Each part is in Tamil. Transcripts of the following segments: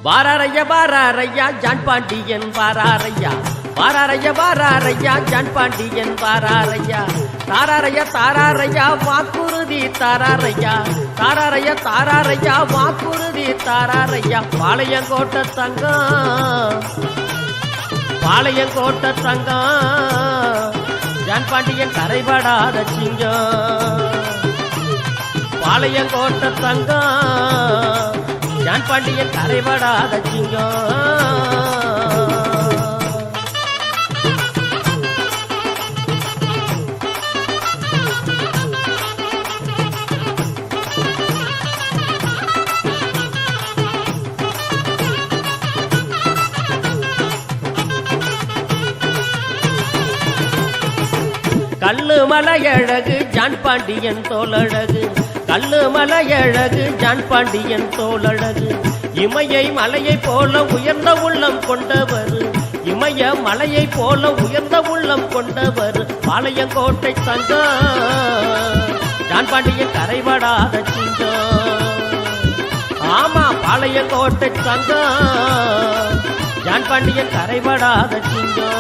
வாராரையா வாராரையா ஜான் பாண்டியன் வாராரையா வாராரையா வாராரையா ஜான் பாண்டியன் வாராரையா தாராரையா தாராரையா வாக்குறுதி தாராரையா தாராரையா தாராரையா வாக்குறுதி தாராரையா பாளையங்கோட்டை தங்கம் பாளையங்கோட்டை தங்கம் ஜான் பாண்டியன் கரைபடாத சிங்கம் பாளையங்கோட்டை தங்கம் ஜான் பாண்டியன் கரைபடாத சிங்கம் கல்லு மலையழகு ஜான் பாண்டியன் தோளழகு கல்லு மலையழகு ஜான் பாண்டியன் தோளழகு இமயை மலையை போல உயர்ந்த உள்ளம் கொண்டவர் இமய மலையை போல உயர்ந்த உள்ளம் கொண்டவர் பாளையங்கோட்டை தங்கம் ஜான் பாண்டியன் கரைபடாத சிங்கம் ஆமா பாளையங்கோட்டை தங்கம் ஜான் பாண்டியன் கரைபடாத சிங்கம்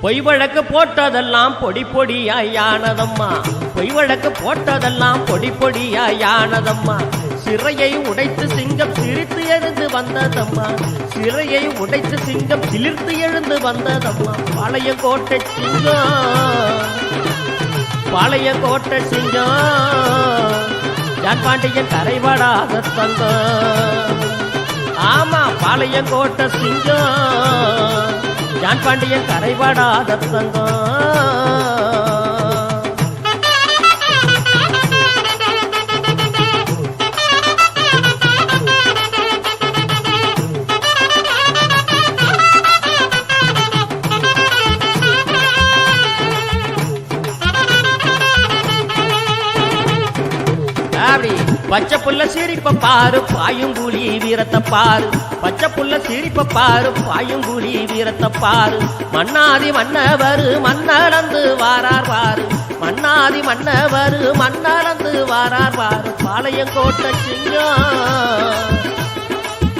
பொய் வழக்கு போட்டதெல்லாம் பொடி பொடியாயானதம்மா பொய் வழக்கு போட்டதெல்லாம் பொடி பொடியாயானதம்மா சிறையை உடைத்து சிங்கம் சிரித்து எழுந்து வந்ததம்மா சிறையை உடைத்து சிங்கம் சிலிர்த்து எழுந்து வந்ததம்மா பாளையங்கோட்டை சிங்கம் பாளையங்கோட்டை சிங்கம் ஜான் பாண்டியன் கரைபடாத தங்கம் ஆமா பாளையங்கோட்டை சிங்கம் ஜான் பாண்டியன் கரைபடாத தங்கம் பச்சை புள்ள சிரிப்ப பாரு பாயுங்குழி வீரத்தை பாரு பச்சை புள்ள சிரிப்ப பாரு பாயுங்குழி வீரத்தை பாரு மன்னாதி மன்னவரு மன்னடந்து வாரார் பாரு மன்னாதி மன்னவரு மன்னடந்து வாரார் பாரு பாளையங்கோட்டை சிங்கம்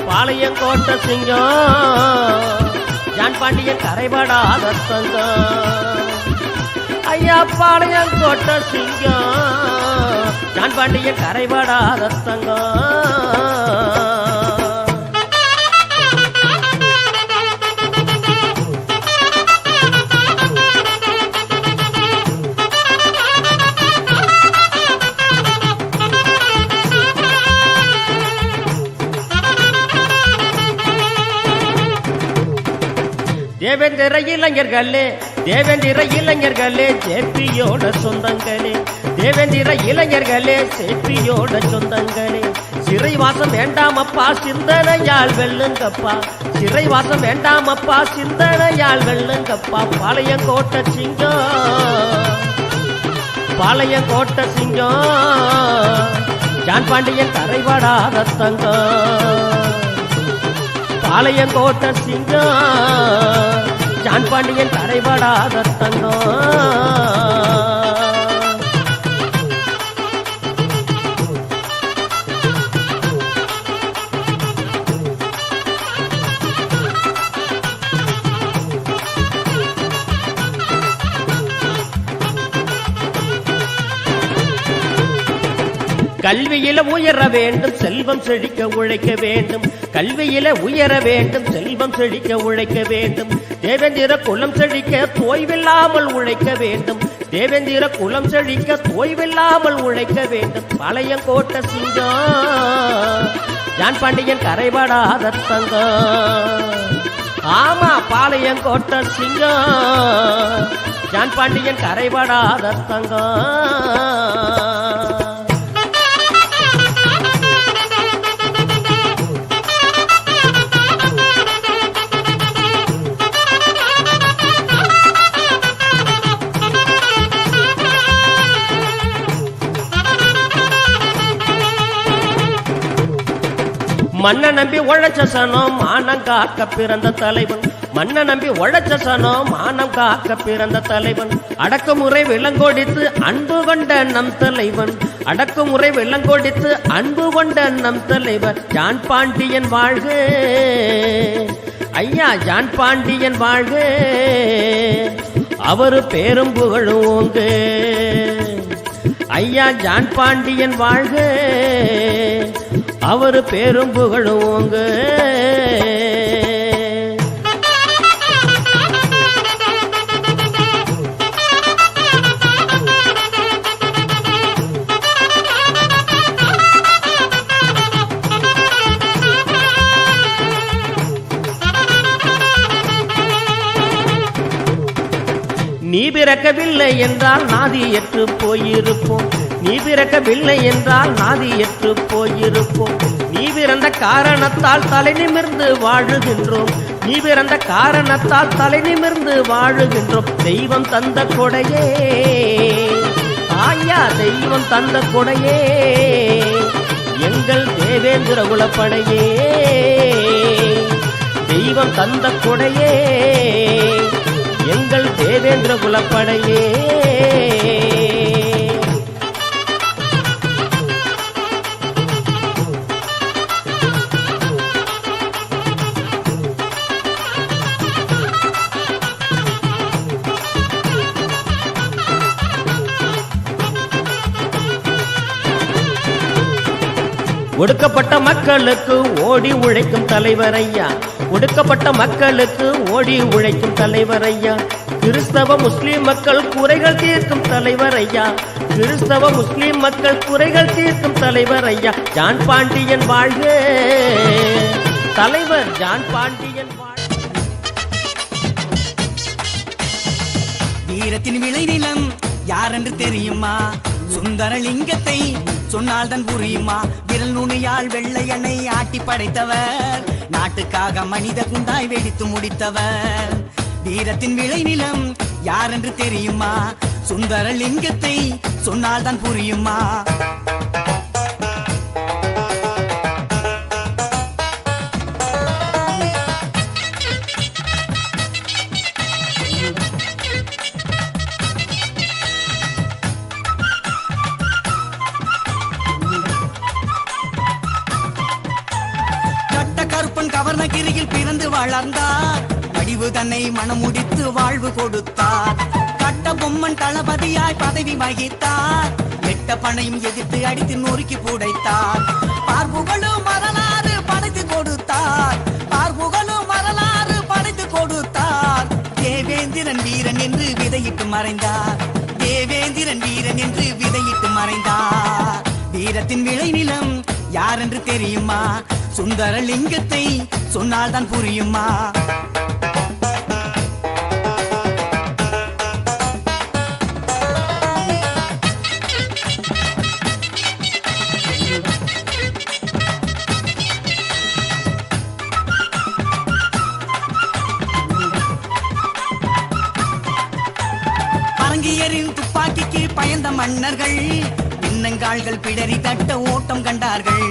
பாளையங்கோட்டை சிங்கம் ஜான் பாண்டியன் கரைபடாத தங்கம் ஐயா பாளையங்கோட்டை சிங்கம் ஜான் பாண்டியன் கரைபடாத தங்கம் தேவேந்திர இளைஞர்களே தேவேந்திர இளைஞர்களே ஜேபியோட சொந்தங்களே தேவேந்திர இளைஞர்களே ஜேபியோட சொந்தங்களே சிறைவாசம் வேண்டாமப்பா சிந்தனையால் வெல்லுங்கப்பா சிறைவாசம் வேண்டாமப்பா சிந்தனையால் வெல்லுங்கப்பா பாளையங்கோட்டை சிங்கம் பாளையங்கோட்டை சிங்கம் ஜான் பாண்டியன் கரைபடாத தங்கம் பாளையங்கோட்டை சிங்கம் ஜான் பாண்டியன் கரைபடாத தங்கம் கல்வியில உயர வேண்டும் செல்வம் செழிக்க உழைக்க வேண்டும் கல்வியில உயர வேண்டும் செல்வம் செழிக்க உழைக்க வேண்டும் தேவேந்திர குலம் செழிக்க தோய்வில்லாமல் உழைக்க வேண்டும் தேவேந்திர குலம் செழிக்க தோய்வில்லாமல் உழைக்க வேண்டும் பாளையங்கோட்டை சிங்கம் ஜான் பாண்டியன் கரைபடாத தங்கம் ஆமா பாளையங்கோட்டை சிங்கம் ஜான் பாண்டியன் கரைபடாத தங்கம் மண்ண நம்பி உழைச்ச சனம் மானம் காக்க பிறந்த தலைவன். மண்ண நம்பி உழைச்ச சனம் மானம் காக்க பிறந்த தலைவன். அடக்குமுறை விலங்கொடித்து அன்பு கொண்ட நம் தலைவன். அடக்குமுறை விலங்கொடித்து அன்பு கொண்ட நம் தலைவர். ஜான் பாண்டியன் வாழ்க ஐயா, ஜான் பாண்டியன் வாழ்க, அவரு பேரும் புகழுவோங்க. ஐயா ஜான் பாண்டியன் வாழ்க, அவரு பேரும் புகழுவோங்க. நீ பிறக்கவில்லை என்றால் நாதியற்று போயிருப்போம். நீ பிறக்கவில்லை என்றால் நாதியற்று போயிருப்போம். நீ பிறந்த காரணத்தால் தலை நிமிர்ந்து வாழுகின்றோம். நீ பிறந்த காரணத்தால் தலை நிமிர்ந்து வாழுகின்றோம். தெய்வம் தந்த கொடையே ஆயா, தெய்வம் தந்த கொடையே எங்கள் தேவேந்திர குலப்படையே. தெய்வம் தந்த கொடையே எங்கள் தேவேந்திர குலப்படையே. ஒடுக்கப்பட்ட மக்களுக்கு ஓடி உழைக்கும் தலைவர் ஐயா. ஒடுக்கப்பட்ட மக்களுக்கு ஓடி உழைக்கும் தலைவர் ஐயா. கிறிஸ்தவ முஸ்லிம் மக்கள் குறைகள் தீர்க்கும் தலைவர் ஐயா. கிறிஸ்தவ முஸ்லிம் மக்கள் குறைகள் தீர்க்கும் தலைவர் ஐயா. ஜான் பாண்டியன் வாழ்க, தலைவர் ஜான் பாண்டியன் வாழ்க. வீரத்தின் விளைநிலம் யாரென்று தெரியுமா? சுந்தரலிங்கத்தை சொன்னால் தான் புரியுமா? விரல் நுனியால் வெள்ளையனை ஆட்டி படைத்தவர், நாட்டுக்காக மனித குண்டாய் வெடித்து முடித்தவர். வீரத்தின் விளைநிலம் யாரென்று தெரியுமா? சுந்தரலிங்கத்தை சொன்னால் தான் புரியுமா? கருப்பன் கவர்ணகிரியில் பிறந்து வளர்ந்தார். வடிவு தன்னை மனமுடித்து வாழ்வு கொடுத்தார். கட்ட பொம்மன் தளபதியாய் பதவி வகித்தார். வெட்ட பனையும் எதிர்த்து அடித்து நொறுக்கி புடைத்தார். பார்ப்புகளும் வரலாறு படைத்து கொடுத்தார். பார்ப்புகளும் வரலாறு படைத்து கொடுத்தார். தேவேந்திரன் வீரன் என்று விதையிட்டு மறைந்தார். தேவேந்திரன் வீரன் என்று விதையிட்டு மறைந்தார். வீரத்தின் விளைநிலம் யாரென்று தெரியுமா? சுந்தரலிங்கத்தை சொன்னால் தான் புரியுமா? பரங்கியரின் துப்பாக்கிக்கு பயந்த மன்னர்கள் பின்னங்கால்கள் பிடரி தட்ட ஓட்டம் கண்டார்கள்.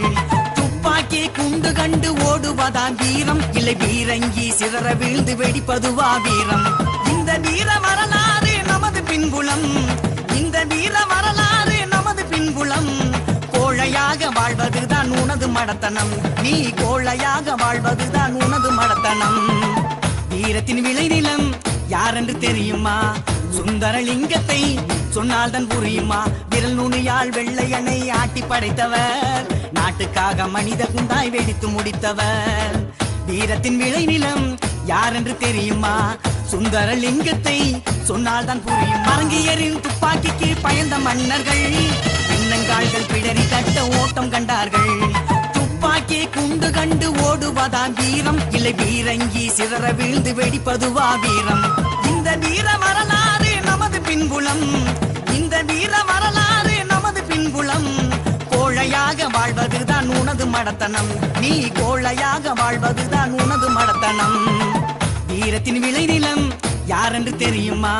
துப்பாக்கி குண்டு கண்டு ஓடுவதா வீரம், இல்லை வீரங்கி சிதற வீழ்ந்து வெடிப்பதுவா வீரம்? இந்த வீர வரலாறு நமது பின்புலம். இந்த வீர வரலாறு நமது பின்புலம். கோழையாக வாழ்வதுதான் உனது மடத்தனம். நீ கோழையாக வாழ்வதுதான் உனது மடத்தனம். வீரத்தின் விளைநிலம் யாரென்று தெரியுமா? சுந்தரலிங்கத்தை சொன்னால் தான் புரியுமா? விரல் நுனியால் வெள்ளையனை ஆட்டி படைத்தவர், நாட்டுக்காக மனித குண்டாய் வெடித்து முடித்தவர். வீரத்தின் விளைநிலம் யாரென்று தெரியுமா? சுந்தரலிங்கத்தை சொன்னால் தான் புரியும். பரங்கியரின் துப்பாக்கிக்கு பயந்த மன்னர்கள் பின்னங்கால்கள் பிடரி தட்ட ஓட்டம் கண்டார்கள். துப்பாக்கி குண்டு கண்டு ஓடுவதா வீரம், இல்லை வீரங்கி சிதற வீழ்ந்து வெடிப்பதுவா வீரம்? இந்த வீர வரலாறு நமது பின்புலம். இந்த வீர வரலாறு நமது பின்புலம். கோழையாக வாழ்வதுதான் உனது மடத்தனம். நீ கோழையாக வாழ்வதுதான் உனது மடத்தனம். வீரத்தின் விளைநிலம் யாரென்று தெரியுமா?